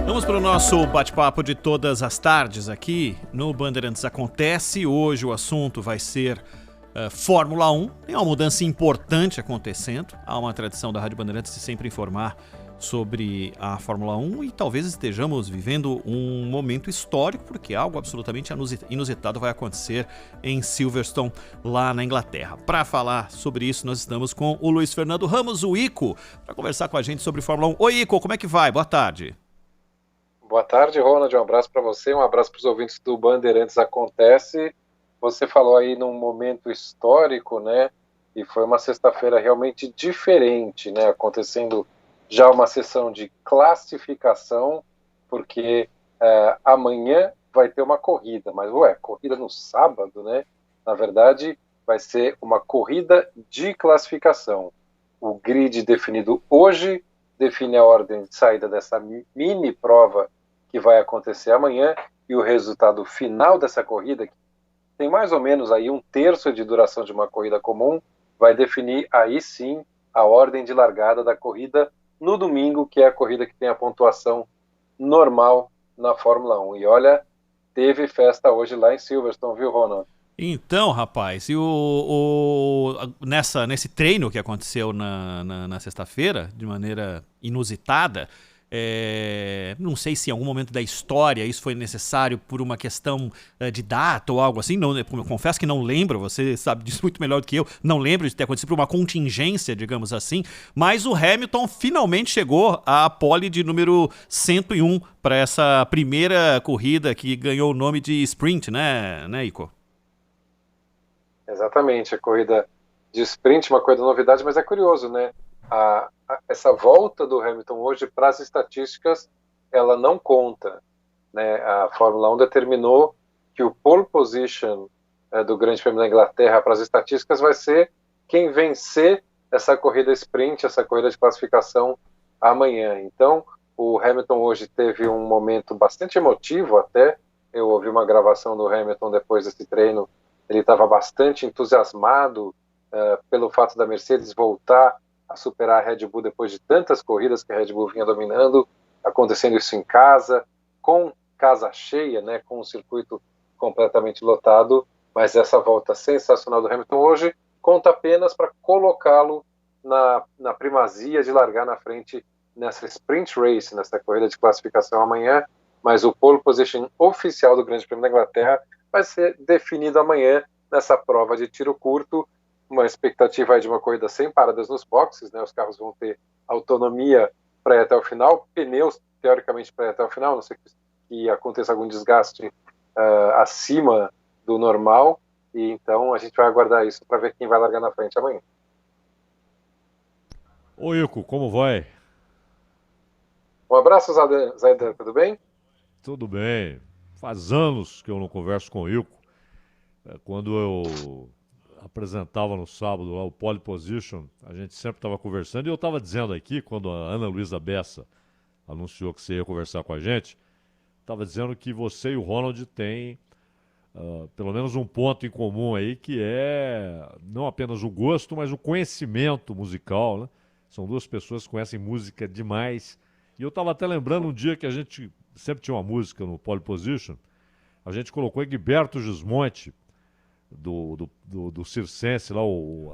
Vamos para o nosso bate-papo de todas as tardes aqui no Bandeirantes Acontece. Hoje o assunto vai ser Fórmula 1. Tem uma mudança importante acontecendo. Há uma tradição da Rádio Bandeirantes de sempre informar sobre a Fórmula 1 e talvez estejamos vivendo um momento histórico, porque algo absolutamente inusitado vai acontecer em Silverstone, lá na Inglaterra. Para falar sobre isso, nós estamos com o Luiz Fernando Ramos, o Ico, para conversar com a gente sobre Fórmula 1. Oi, Ico, como é que vai? Boa tarde. Boa tarde, Ronald. Um abraço para você, um abraço para os ouvintes do Bandeirantes Acontece. Você falou aí num momento histórico, né? E foi uma sexta-feira realmente diferente, né? Acontecendo já uma sessão de classificação, porque amanhã vai ter uma corrida, mas corrida no sábado, né? Na verdade, vai ser uma corrida de classificação. O grid definido hoje define a ordem de saída dessa mini prova que vai acontecer amanhã, e o resultado final dessa corrida, que tem mais ou menos aí um terço de duração de uma corrida comum, vai definir aí sim a ordem de largada da corrida no domingo, que é a corrida que tem a pontuação normal na Fórmula 1. E olha, teve festa hoje lá em Silverstone, viu, Ronald? Então, rapaz, e nesse treino que aconteceu na sexta-feira, de maneira inusitada, não sei se em algum momento da história isso foi necessário por uma questão de data ou algo assim, não, eu confesso que não lembro, você sabe disso muito melhor do que eu, não lembro de ter acontecido por uma contingência, digamos assim, mas o Hamilton finalmente chegou à pole de número 101 para essa primeira corrida que ganhou o nome de sprint, né, Ico? Exatamente, a corrida de sprint, uma corrida novidade, mas é curioso, né? Essa volta do Hamilton hoje para as estatísticas, ela não conta, né? A Fórmula 1 determinou que o pole position do Grande Prêmio da Inglaterra para as estatísticas vai ser quem vencer essa corrida sprint, essa corrida de classificação amanhã. Então, o Hamilton hoje teve um momento bastante emotivo até. Eu ouvi uma gravação do Hamilton depois desse treino. Ele estava bastante entusiasmado pelo fato da Mercedes voltar a superar a Red Bull depois de tantas corridas que a Red Bull vinha dominando, acontecendo isso em casa, com casa cheia, né, com o circuito completamente lotado, mas essa volta sensacional do Hamilton hoje conta apenas para colocá-lo na primazia de largar na frente nessa sprint race, nessa corrida de classificação amanhã, mas o pole position oficial do Grande Prêmio da Inglaterra vai ser definido amanhã nessa prova de tiro curto, uma expectativa de uma corrida sem paradas nos boxes, né? Os carros vão ter autonomia para ir até o final, pneus teoricamente para ir até o final, não sei que aconteça algum desgaste acima do normal, e então a gente vai aguardar isso para ver quem vai largar na frente amanhã. Oi, Ico, como vai? Um abraço, Zaidan, tudo bem? Tudo bem. Faz anos que eu não converso com o Ico. Quando eu apresentava no sábado lá o Pole Position, a gente sempre estava conversando, e eu estava dizendo aqui, quando a Ana Luísa Bessa anunciou que você ia conversar com a gente, estava dizendo que você e o Ronald têm pelo menos um ponto em comum aí, que é não apenas o gosto, mas o conhecimento musical, né? São duas pessoas que conhecem música demais. E eu estava até lembrando um dia que a gente sempre tinha uma música no Pole Position, a gente colocou Egberto Gismonti, do Circense, lá,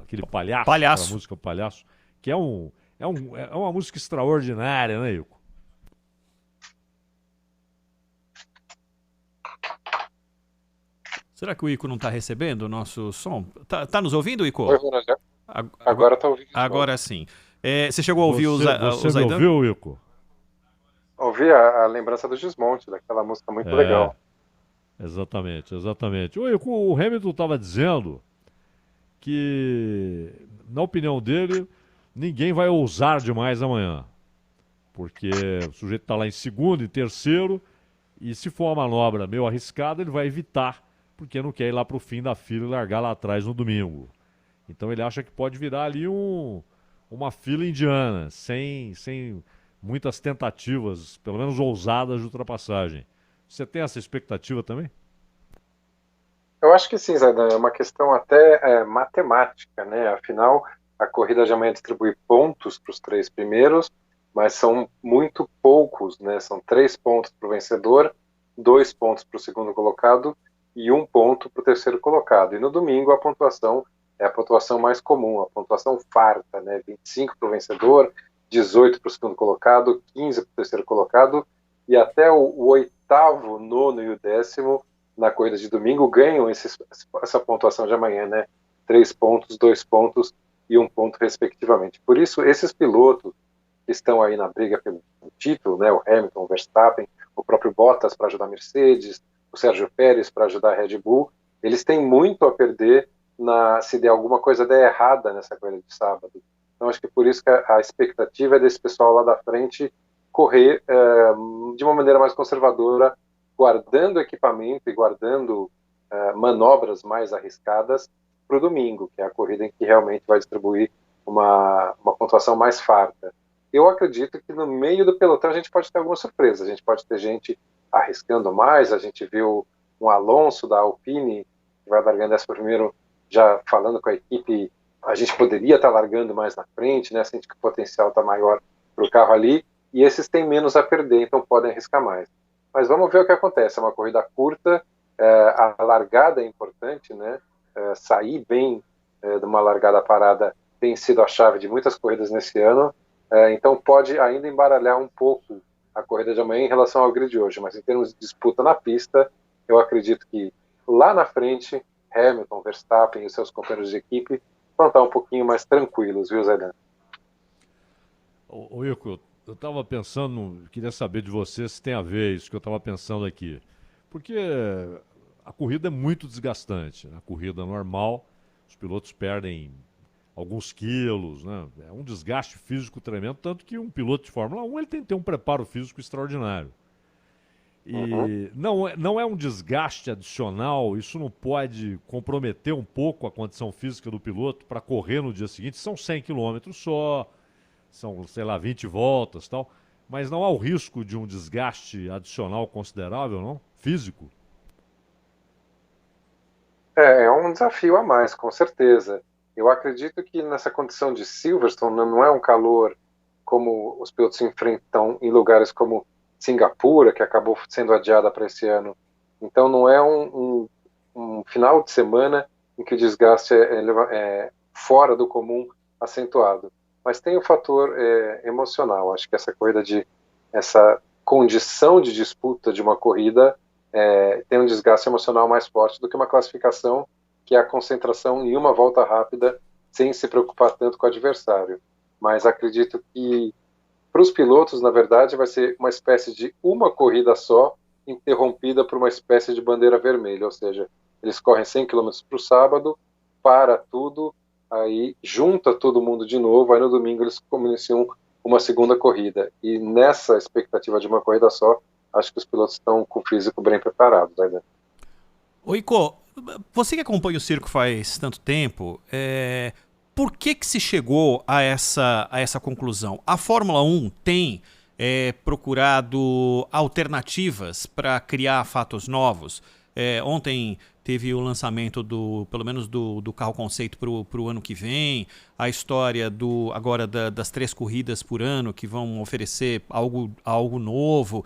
aquele palhaço. Aquela música Palhaço, que é uma música extraordinária, né, Ico? Será que o Ico não está recebendo o nosso som? Tá nos ouvindo, Ico? Oi, Ronald. Agora está ouvindo. Agora sim. Você chegou a ouvir o Zaidan? Você me ouviu, Ico? Ouvi a lembrança do Gismonti, daquela música muito legal. Exatamente. O Hamilton estava dizendo que, na opinião dele, ninguém vai ousar demais amanhã. Porque o sujeito está lá em segundo e terceiro, e se for uma manobra meio arriscada, ele vai evitar, porque não quer ir lá para o fim da fila e largar lá atrás no domingo. Então ele acha que pode virar ali uma fila indiana, sem muitas tentativas, pelo menos ousadas, de ultrapassagem. Você tem essa expectativa também? Eu acho que sim, Zaidan, é uma questão até matemática, né? Afinal, a corrida de amanhã distribui pontos para os três primeiros, mas são muito poucos, né? São 3 pontos para o vencedor, 2 pontos para o segundo colocado e 1 ponto para o terceiro colocado. E no domingo a pontuação é a pontuação mais comum, a pontuação farta, né? 25 para o vencedor, 18 para o segundo colocado, 15 para o terceiro colocado, e até o oitavo, nono e o 10º na corrida de domingo ganham essa pontuação de amanhã, né? 3 pontos, 2 pontos e 1 ponto, respectivamente. Por isso, esses pilotos que estão aí na briga pelo título, né? O Hamilton, o Verstappen, o próprio Bottas para ajudar a Mercedes, o Sérgio Pérez para ajudar a Red Bull, eles têm muito a perder se der alguma coisa der errada nessa corrida de sábado. Então, acho que por isso que a expectativa é desse pessoal lá da frente correr de uma maneira mais conservadora, guardando equipamento e guardando manobras mais arriscadas para o domingo, que é a corrida em que realmente vai distribuir uma pontuação mais farta. Eu acredito que no meio do pelotão a gente pode ter alguma surpresa, a gente pode ter gente arriscando mais, a gente viu um Alonso da Alpine, que vai largando essa primeiro, já falando com a equipe, a gente poderia estar largando mais na frente, né? Sente que o potencial está maior para o carro ali, e esses têm menos a perder, então podem arriscar mais. Mas vamos ver o que acontece, é uma corrida curta, a largada é importante, né? Sair bem de uma largada parada tem sido a chave de muitas corridas nesse ano, então pode ainda embaralhar um pouco a corrida de amanhã em relação ao grid de hoje, mas em termos de disputa na pista, eu acredito que lá na frente, Hamilton, Verstappen e seus companheiros de equipe vão estar um pouquinho mais tranquilos, viu, Zé Dan? Ô, Ico, eu estava pensando, queria saber de você se tem a ver isso que eu estava pensando aqui. Porque a corrida é muito desgastante. Na corrida normal, os pilotos perdem alguns quilos, né? É um desgaste físico tremendo, tanto que um piloto de Fórmula 1 ele tem que ter um preparo físico extraordinário. E não é um desgaste adicional, isso não pode comprometer um pouco a condição física do piloto para correr no dia seguinte. São 100 quilômetros só, são, sei lá, 20 voltas e tal, mas não há o risco de um desgaste adicional considerável, não? Físico? É um desafio a mais, com certeza. Eu acredito que nessa condição de Silverstone não é um calor como os pilotos se enfrentam em lugares como Singapura, que acabou sendo adiada para esse ano. Então não é um final de semana em que o desgaste é fora do comum, acentuado. Mas tem o fator emocional. Acho que essa condição de disputa de uma corrida tem um desgaste emocional mais forte do que uma classificação, que é a concentração em uma volta rápida, sem se preocupar tanto com o adversário. Mas acredito que para os pilotos, na verdade, vai ser uma espécie de uma corrida só, interrompida por uma espécie de bandeira vermelha, ou seja, eles correm 100 km para o sábado, para tudo, aí junta todo mundo de novo, aí no domingo eles iniciam uma segunda corrida. E nessa expectativa de uma corrida só, acho que os pilotos estão com o físico bem preparados, né? Ô Ico, você que acompanha o circo faz tanto tempo, por que se chegou a essa conclusão? A Fórmula 1 tem procurado alternativas para criar fatos novos. Ontem teve o lançamento pelo menos do carro conceito para o ano que vem, a história agora das 3 corridas por ano que vão oferecer algo novo.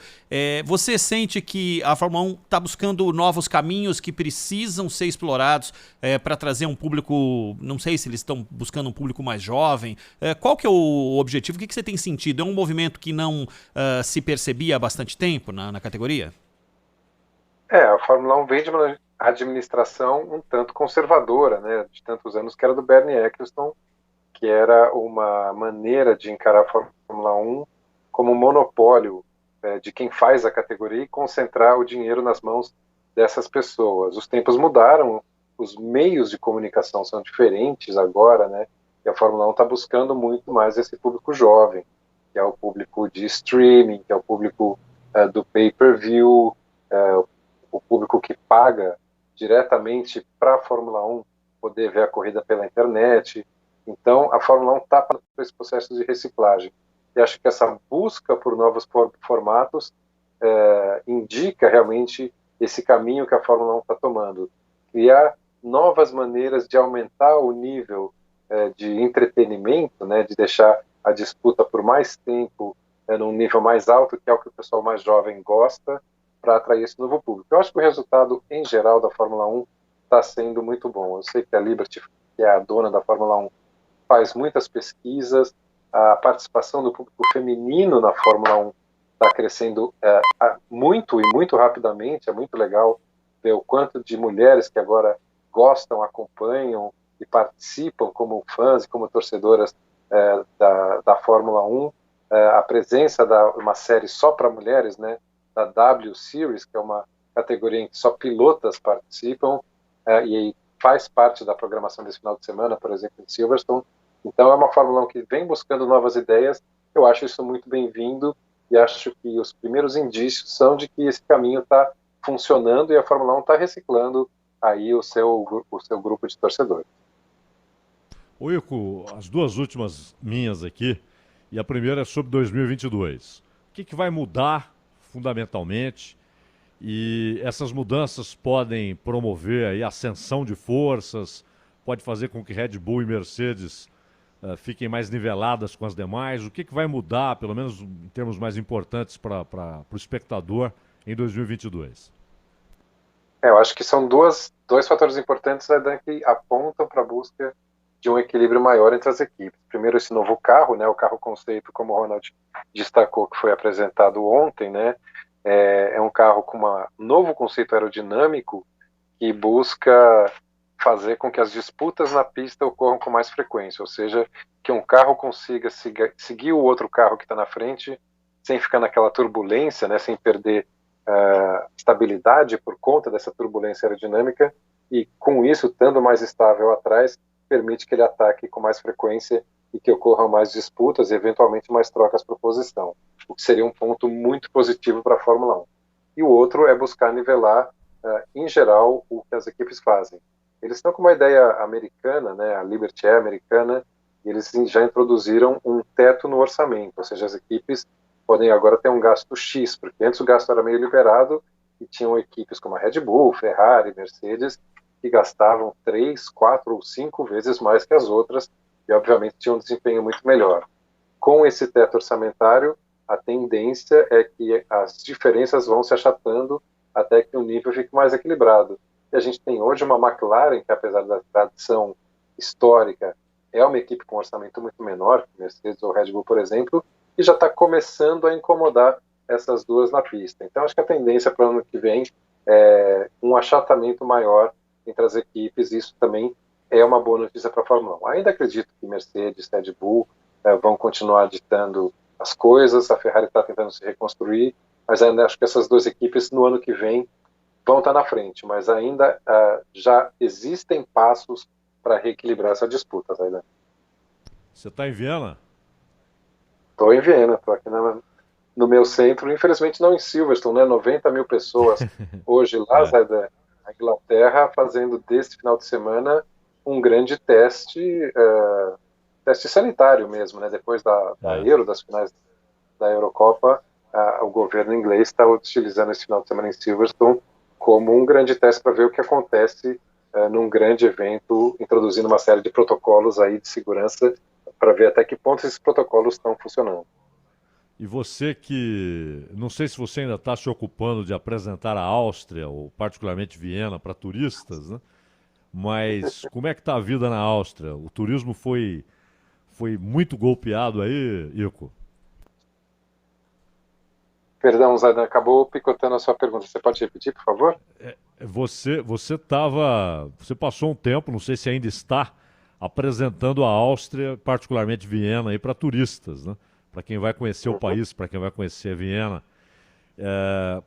Você sente que a Fórmula 1 está buscando novos caminhos que precisam ser explorados para trazer um público, não sei se eles estão buscando um público mais jovem. Qual que é o objetivo? O que você tem sentido? É um movimento que não se percebia há bastante tempo na categoria? A Fórmula 1 vem de uma administração um tanto conservadora, né, de tantos anos, que era do Bernie Ecclestone, que era uma maneira de encarar a Fórmula 1 como um monopólio de quem faz a categoria e concentrar o dinheiro nas mãos dessas pessoas. Os tempos mudaram, os meios de comunicação são diferentes agora, né, e a Fórmula 1 está buscando muito mais esse público jovem, que é o público de streaming, que é o público do pay-per-view, o público que paga diretamente para a Fórmula 1 poder ver a corrida pela internet. Então, a Fórmula 1 está para esse processo de reciclagem. E acho que essa busca por novos formatos indica realmente esse caminho que a Fórmula 1 está tomando. Criar novas maneiras de aumentar o nível de entretenimento, né, de deixar a disputa por mais tempo num nível mais alto, que é o que o pessoal mais jovem gosta, para atrair esse novo público. Eu acho que o resultado, em geral, da Fórmula 1 está sendo muito bom. Eu sei que a Liberty, que é a dona da Fórmula 1, faz muitas pesquisas, a participação do público feminino na Fórmula 1 está crescendo muito e muito rapidamente. É muito legal ver o quanto de mulheres que agora gostam, acompanham e participam como fãs e como torcedoras da Fórmula 1. A presença de uma série só para mulheres, né, da W Series, que é uma categoria em que só pilotas participam, e faz parte da programação desse final de semana, por exemplo, em Silverstone. Então é uma Fórmula 1 que vem buscando novas ideias. Eu acho isso muito bem-vindo e acho que os primeiros indícios são de que esse caminho está funcionando e a Fórmula 1 está reciclando aí o seu grupo de torcedores. Ô Ico, as duas últimas minhas aqui, e a primeira é sobre 2022. O que vai mudar fundamentalmente? E essas mudanças podem promover aí a ascensão de forças, pode fazer com que Red Bull e Mercedes fiquem mais niveladas com as demais. O que vai mudar, pelo menos em termos mais importantes para o espectador em 2022? Eu acho que são dois fatores importantes que apontam para a busca de um equilíbrio maior entre as equipes. Primeiro, esse novo carro, né, o carro conceito, como o Ronald destacou, que foi apresentado ontem, né, é um carro com um novo conceito aerodinâmico que busca fazer com que as disputas na pista ocorram com mais frequência, ou seja, que um carro consiga seguir o outro carro que está na frente sem ficar naquela turbulência, né, sem perder estabilidade por conta dessa turbulência aerodinâmica, e com isso, estando mais estável atrás, permite que ele ataque com mais frequência e que ocorram mais disputas e eventualmente mais trocas por posição, o que seria um ponto muito positivo para a Fórmula 1. E o outro é buscar nivelar, em geral, o que as equipes fazem. Eles estão com uma ideia americana, né, a Liberty é americana, e eles já introduziram um teto no orçamento, ou seja, as equipes podem agora ter um gasto X, porque antes o gasto era meio liberado e tinham equipes como a Red Bull, Ferrari, Mercedes, que gastavam 3, 4 ou 5 vezes mais que as outras e, obviamente, tinham um desempenho muito melhor. Com esse teto orçamentário, a tendência é que as diferenças vão se achatando até que o nível fique mais equilibrado. E a gente tem hoje uma McLaren, que apesar da tradição histórica, é uma equipe com um orçamento muito menor que Mercedes ou Red Bull, por exemplo, e já está começando a incomodar essas duas na pista. Então, acho que a tendência para o ano que vem é um achatamento maior entre as equipes, e isso também é uma boa notícia para a Fórmula 1. Ainda acredito que Mercedes, Red Bull vão continuar ditando as coisas, a Ferrari está tentando se reconstruir, mas ainda acho que essas duas equipes no ano que vem vão estar na frente, mas ainda já existem passos para reequilibrar essa disputa. Né? Você está em Viena? Estou em Viena, estou aqui no meu centro, infelizmente não em Silverstone, né? 90 mil pessoas hoje lá, na Inglaterra, fazendo deste final de semana um grande teste sanitário mesmo, né? Depois da Euro, das finais da Eurocopa, o governo inglês está utilizando esse final de semana em Silverstone como um grande teste para ver o que acontece num grande evento, introduzindo uma série de protocolos aí de segurança para ver até que ponto esses protocolos estão funcionando. E você que, não sei se você ainda está se ocupando de apresentar a Áustria, ou particularmente Viena, para turistas, né? Mas como é que está a vida na Áustria? O turismo foi muito golpeado aí, Ico? Perdão, Zaidan, acabou picotando a sua pergunta. Você pode repetir, por favor? Você passou um tempo, não sei se ainda está, apresentando a Áustria, particularmente Viena, aí para turistas, né? Para quem vai conhecer o país, para quem vai conhecer Viena.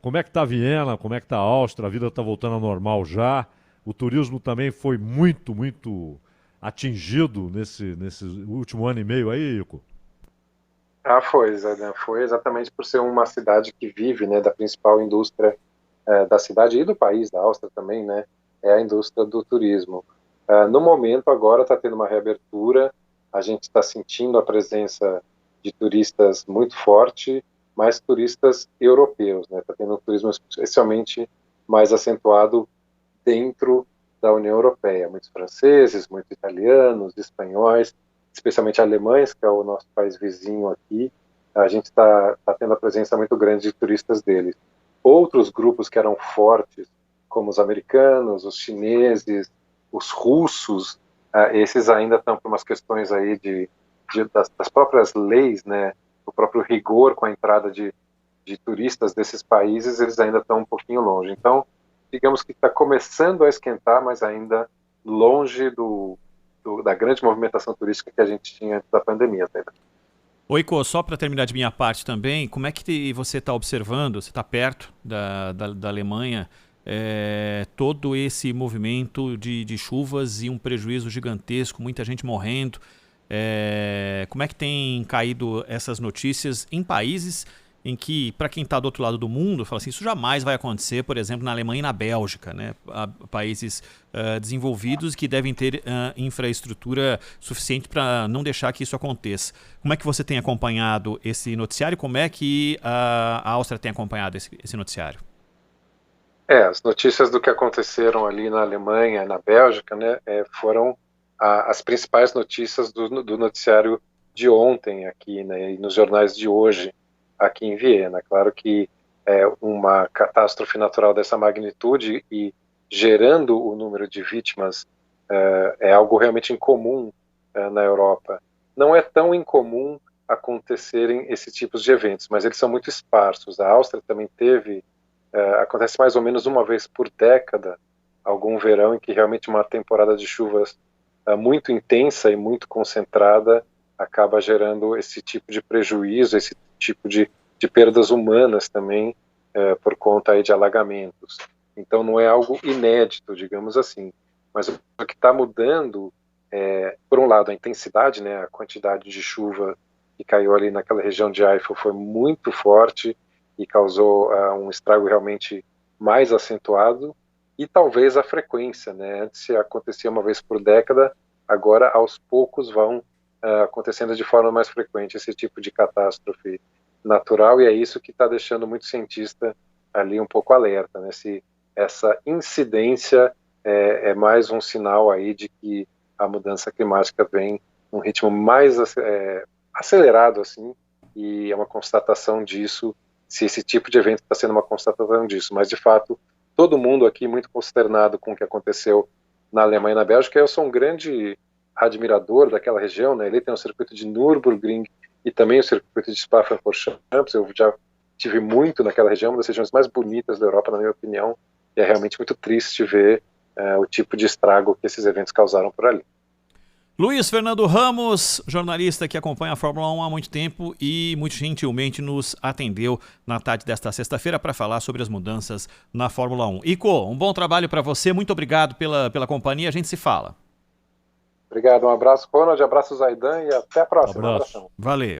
Como é que está Viena? Como é que está a Áustria? A vida está voltando ao normal já? O turismo também foi muito, muito atingido nesse último ano e meio aí, Ico? Foi, Zaidan. Foi exatamente por ser uma cidade que vive, né, da principal indústria da cidade e do país, da Áustria também, né, é a indústria do turismo. No momento, agora está tendo uma reabertura, a gente está sentindo a presença de turistas muito forte, mais turistas europeus, né, está tendo um turismo especialmente mais acentuado dentro da União Europeia, muitos franceses, muitos italianos, espanhóis, especialmente alemães, que é o nosso país vizinho aqui, a gente está tendo a presença muito grande de turistas deles. Outros grupos que eram fortes, como os americanos, os chineses, os russos, esses ainda estão por umas questões aí das próprias leis, né, o próprio rigor com a entrada de turistas desses países, eles ainda estão um pouquinho longe. Então, digamos que está começando a esquentar, mas ainda longe da grande movimentação turística que a gente tinha antes da pandemia. Tá? Oi, Ico, só para terminar de minha parte também, como é que você está observando, você está perto da Alemanha, todo esse movimento de chuvas e um prejuízo gigantesco, muita gente morrendo, como é que tem caído essas notícias em países em que, para quem está do outro lado do mundo, fala assim, isso jamais vai acontecer, por exemplo, na Alemanha e na Bélgica, né? Países desenvolvidos que devem ter infraestrutura suficiente para não deixar que isso aconteça. Como é que você tem acompanhado esse noticiário? Como é que a Áustria tem acompanhado esse noticiário? As notícias do que aconteceram ali na Alemanha, na Bélgica, né, foram as principais notícias do noticiário de ontem aqui, né, e nos jornais de hoje, aqui em Viena. Claro que uma catástrofe natural dessa magnitude e gerando o número de vítimas é algo realmente incomum na Europa. Não é tão incomum acontecerem esses tipos de eventos, mas eles são muito esparsos. A Áustria também acontece mais ou menos uma vez por década, algum verão em que realmente uma temporada de chuvas muito intensa e muito concentrada acaba gerando esse tipo de prejuízo, esse tipo de perdas humanas também, por conta aí de alagamentos. Então não é algo inédito, digamos assim. Mas o que está mudando, por um lado, a intensidade, né, a quantidade de chuva que caiu ali naquela região de Eifel foi muito forte e causou um estrago realmente mais acentuado, e talvez a frequência, né? Antes acontecia uma vez por década, agora aos poucos vão acontecendo de forma mais frequente esse tipo de catástrofe natural, e é isso que está deixando muito cientista ali um pouco alerta, né? Essa incidência é mais um sinal aí de que a mudança climática vem num ritmo mais acelerado, assim, e é uma constatação disso, se esse tipo de evento está sendo uma constatação disso, mas de fato todo mundo aqui muito consternado com o que aconteceu na Alemanha e na Bélgica. Eu sou um grande admirador daquela região, né? Ele tem o circuito de Nürburgring e também o circuito de Spa-Francorchamps. Eu já tive muito naquela região, uma das regiões mais bonitas da Europa, na minha opinião, e é realmente muito triste ver o tipo de estrago que esses eventos causaram por ali. Luiz Fernando Ramos, jornalista que acompanha a Fórmula 1 há muito tempo e muito gentilmente nos atendeu na tarde desta sexta-feira para falar sobre as mudanças na Fórmula 1. Ico, um bom trabalho para você, muito obrigado pela companhia, a gente se fala. Obrigado, um abraço, Ronald, abraço, Zaidan, e até a próxima. Abraço. Valeu.